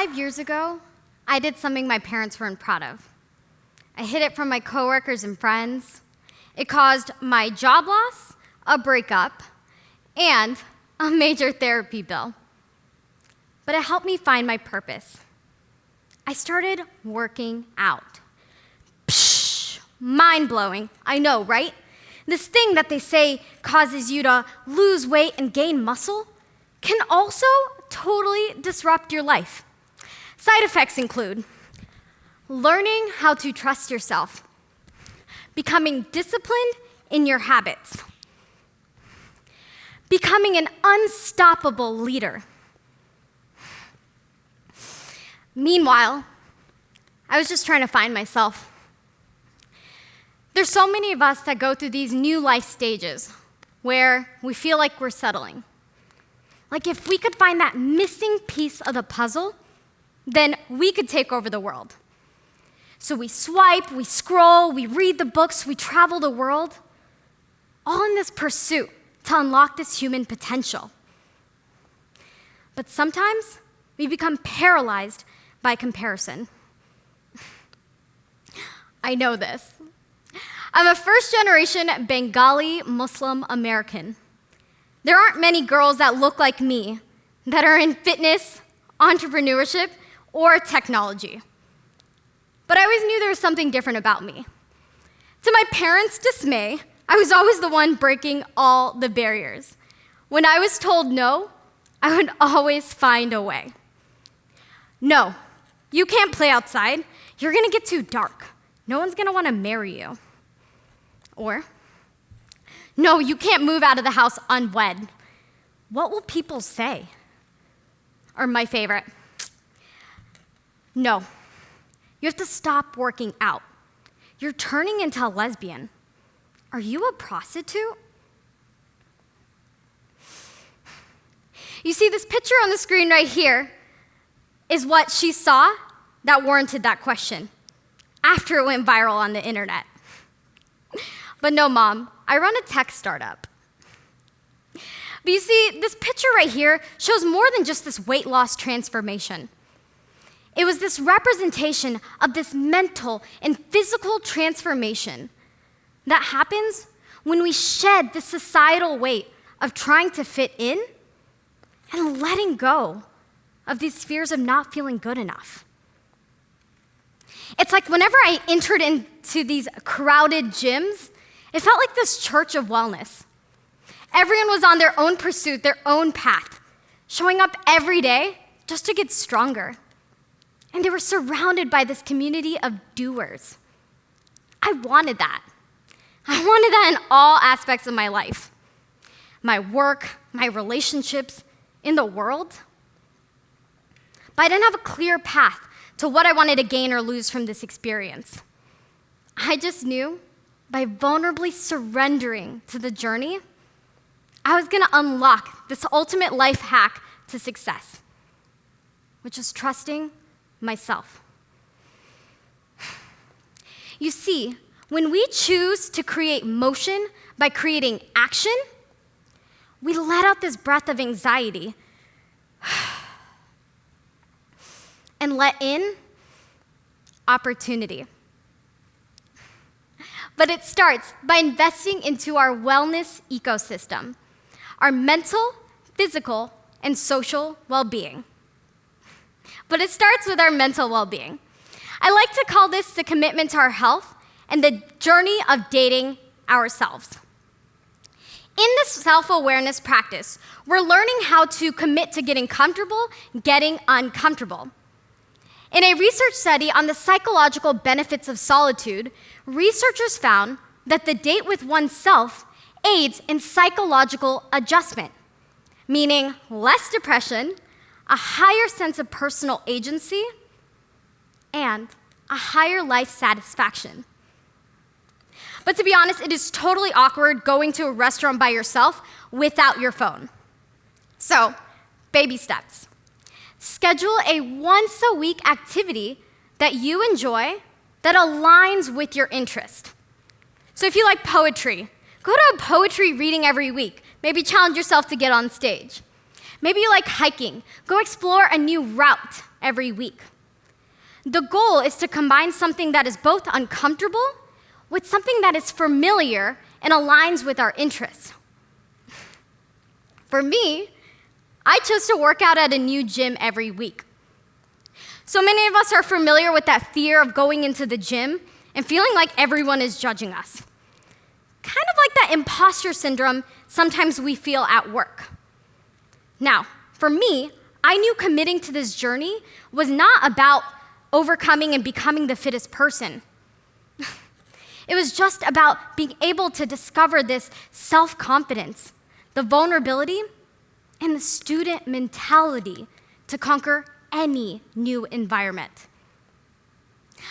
5 years ago, I did something my parents weren't proud of. I hid it from my coworkers and friends. It caused my job loss, a breakup, and a major therapy bill. But it helped me find my purpose. I started working out. Psh, mind-blowing, I know, right? This thing that they say causes you to lose weight and gain muscle can also totally disrupt your life. Side effects include learning how to trust yourself, becoming disciplined in your habits, becoming an unstoppable leader. Meanwhile, I was just trying to find myself. There's so many of us that go through these new life stages where we feel like we're settling. Like if we could find that missing piece of the puzzle, then we could take over the world. So we swipe, we scroll, we read the books, we travel the world, all in this pursuit to unlock this human potential. But sometimes we become paralyzed by comparison. I know this. I'm a first-generation Bengali Muslim American. There aren't many girls that look like me that are in fitness, entrepreneurship, or technology. But I always knew there was something different about me. To my parents' dismay, I was always the one breaking all the barriers. When I was told no, I would always find a way. No, you can't play outside. You're gonna get too dark. No one's gonna wanna marry you. Or, no, you can't move out of the house unwed. What will people say? Or my favorite, no, you have to stop working out. You're turning into a lesbian. Are you a prostitute? You see, this picture on the screen right here is what she saw that warranted that question after it went viral on the internet. But no, Mom, I run a tech startup. But you see, this picture right here shows more than just this weight loss transformation. It was this representation of this mental and physical transformation that happens when we shed the societal weight of trying to fit in and letting go of these fears of not feeling good enough. It's like whenever I entered into these crowded gyms, it felt like this church of wellness. Everyone was on their own pursuit, their own path, showing up every day just to get stronger. And they were surrounded by this community of doers. I wanted that. I wanted that in all aspects of my life. My work, my relationships, in the world. But I didn't have a clear path to what I wanted to gain or lose from this experience. I just knew by vulnerably surrendering to the journey, I was gonna unlock this ultimate life hack to success, which is trusting myself. You see, when we choose to create motion by creating action, we let out this breath of anxiety and let in opportunity. But it starts by investing into our wellness ecosystem, our mental, physical, and social well-being. But it starts with our mental well-being. I like to call this the commitment to our health and the journey of dating ourselves. In this self-awareness practice, we're learning how to commit to getting comfortable, getting uncomfortable. In a research study on the psychological benefits of solitude, researchers found that the date with oneself aids in psychological adjustment, meaning less depression, a higher sense of personal agency, and a higher life satisfaction. But to be honest, it is totally awkward going to a restaurant by yourself without your phone. So, baby steps. Schedule a once-a-week activity that you enjoy that aligns with your interest. So if you like poetry, go to a poetry reading every week. Maybe challenge yourself to get on stage. Maybe you like hiking. Go explore a new route every week. The goal is to combine something that is both uncomfortable with something that is familiar and aligns with our interests. For me, I chose to work out at a new gym every week. So many of us are familiar with that fear of going into the gym and feeling like everyone is judging us. Kind of like that imposter syndrome sometimes we feel at work. Now, for me, I knew committing to this journey was not about overcoming and becoming the fittest person. It was just about being able to discover this self-confidence, the vulnerability, and the student mentality to conquer any new environment.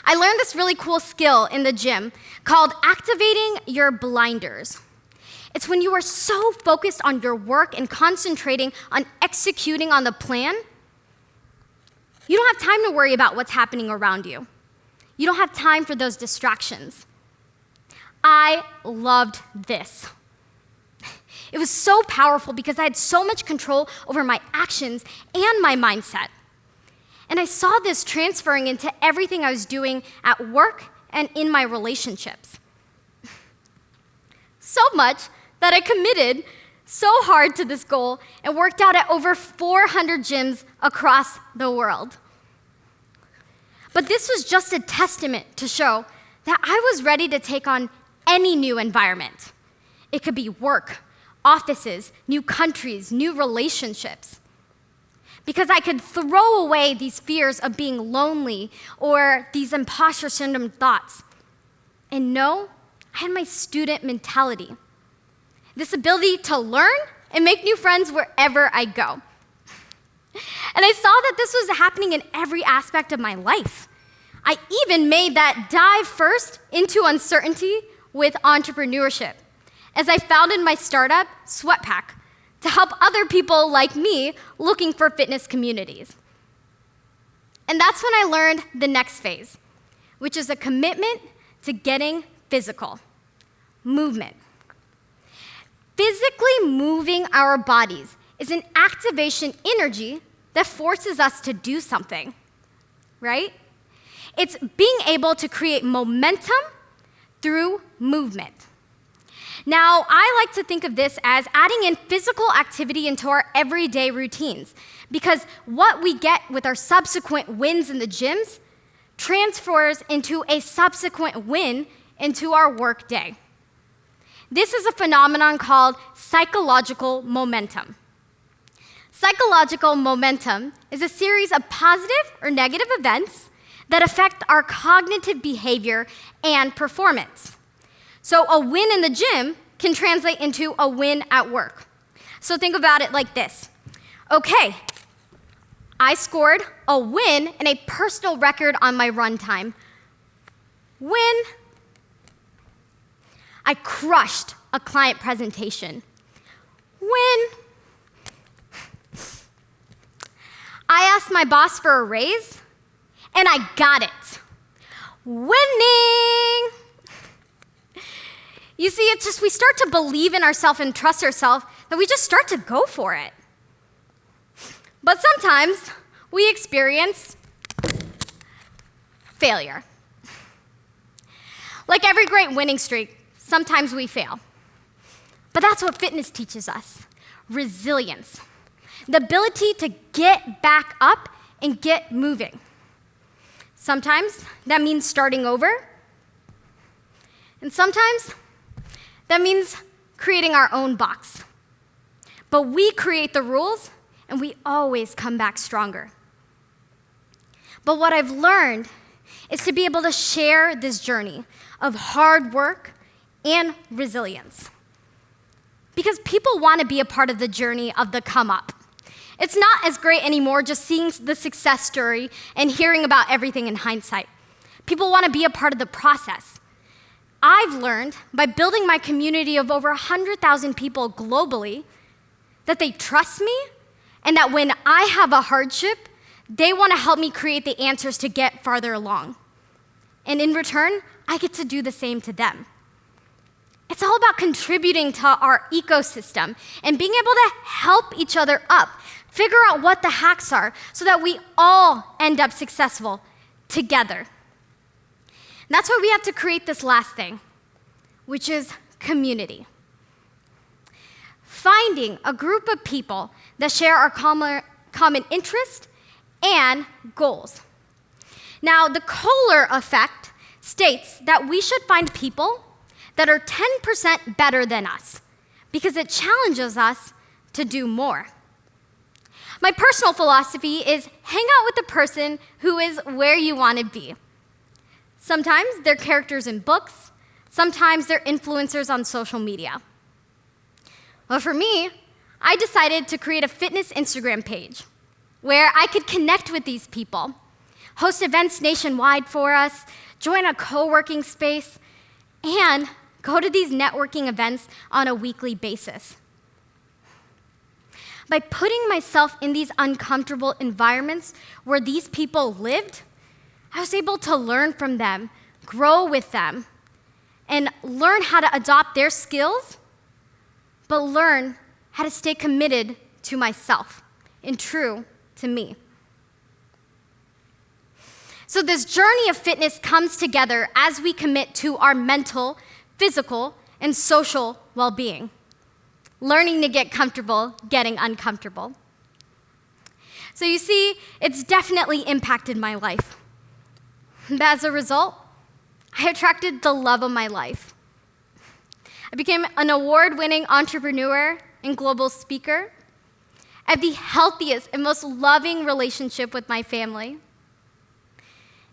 I learned this really cool skill in the gym called activating your blinders. It's when you are so focused on your work and concentrating on executing on the plan, you don't have time to worry about what's happening around you. You don't have time for those distractions. I loved this. It was so powerful because I had so much control over my actions and my mindset. And I saw this transferring into everything I was doing at work and in my relationships. So much that I committed so hard to this goal and worked out at over 400 gyms across the world. But this was just a testament to show that I was ready to take on any new environment. It could be work, offices, new countries, new relationships. Because I could throw away these fears of being lonely or these imposter syndrome thoughts. And no, I had my student mentality. This ability to learn and make new friends wherever I go. And I saw that this was happening in every aspect of my life. I even made that dive first into uncertainty with entrepreneurship, as I founded my startup, Sweatpack, to help other people like me looking for fitness communities. And that's when I learned the next phase, which is a commitment to getting physical, movement. Physically moving our bodies is an activation energy that forces us to do something, right? It's being able to create momentum through movement. Now, I like to think of this as adding in physical activity into our everyday routines, because what we get with our subsequent wins in the gyms transfers into a subsequent win into our work day. This is a phenomenon called psychological momentum. Psychological momentum is a series of positive or negative events that affect our cognitive behavior and performance. So a win in the gym can translate into a win at work. So think about it like this. Okay, I scored a win and a personal record on my run time. Win. I crushed a client presentation. Win. I asked my boss for a raise, and I got it. Winning! You see, it's just we start to believe in ourselves and trust ourselves that we just start to go for it. But sometimes we experience failure. Like every great winning streak, sometimes we fail. But that's what fitness teaches us, resilience, the ability to get back up and get moving. Sometimes that means starting over, and sometimes that means creating our own box. But we create the rules, and we always come back stronger. But what I've learned is to be able to share this journey of hard work and resilience. Because people want to be a part of the journey of the come up. It's not as great anymore just seeing the success story and hearing about everything in hindsight. People want to be a part of the process. I've learned by building my community of over 100,000 people globally that they trust me and that when I have a hardship, they want to help me create the answers to get farther along. And in return, I get to do the same to them. It's all about contributing to our ecosystem and being able to help each other up Figure out what the hacks are so that we all end up successful together. And that's why we have to create this last thing, which is community. Finding a group of people that share our common interest and goals. Now, the Kohler effect states that we should find people that are 10% better than us because it challenges us to do more. My personal philosophy is hang out with the person who is where you want to be. Sometimes they're characters in books, sometimes they're influencers on social media. Well, for me, I decided to create a fitness Instagram page where I could connect with these people, host events nationwide for us, join a co-working space, and go to these networking events on a weekly basis. By putting myself in these uncomfortable environments where these people lived, I was able to learn from them, grow with them, and learn how to adopt their skills, but learn how to stay committed to myself and true to me. So this journey of fitness comes together as we commit to our mental, physical, and social well-being. Learning to get comfortable getting uncomfortable. So you see, it's definitely impacted my life. But as a result, I attracted the love of my life. I became an award-winning entrepreneur and global speaker. I have the healthiest and most loving relationship with my family.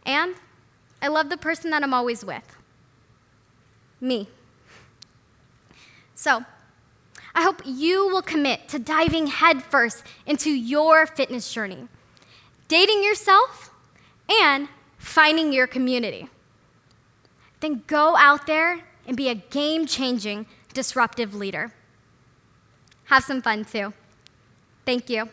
And I love the person that I'm always with, me. So, I hope you will commit to diving headfirst into your fitness journey, dating yourself, and finding your community. Then go out there and be a game-changing, disruptive leader. Have some fun too. Thank you.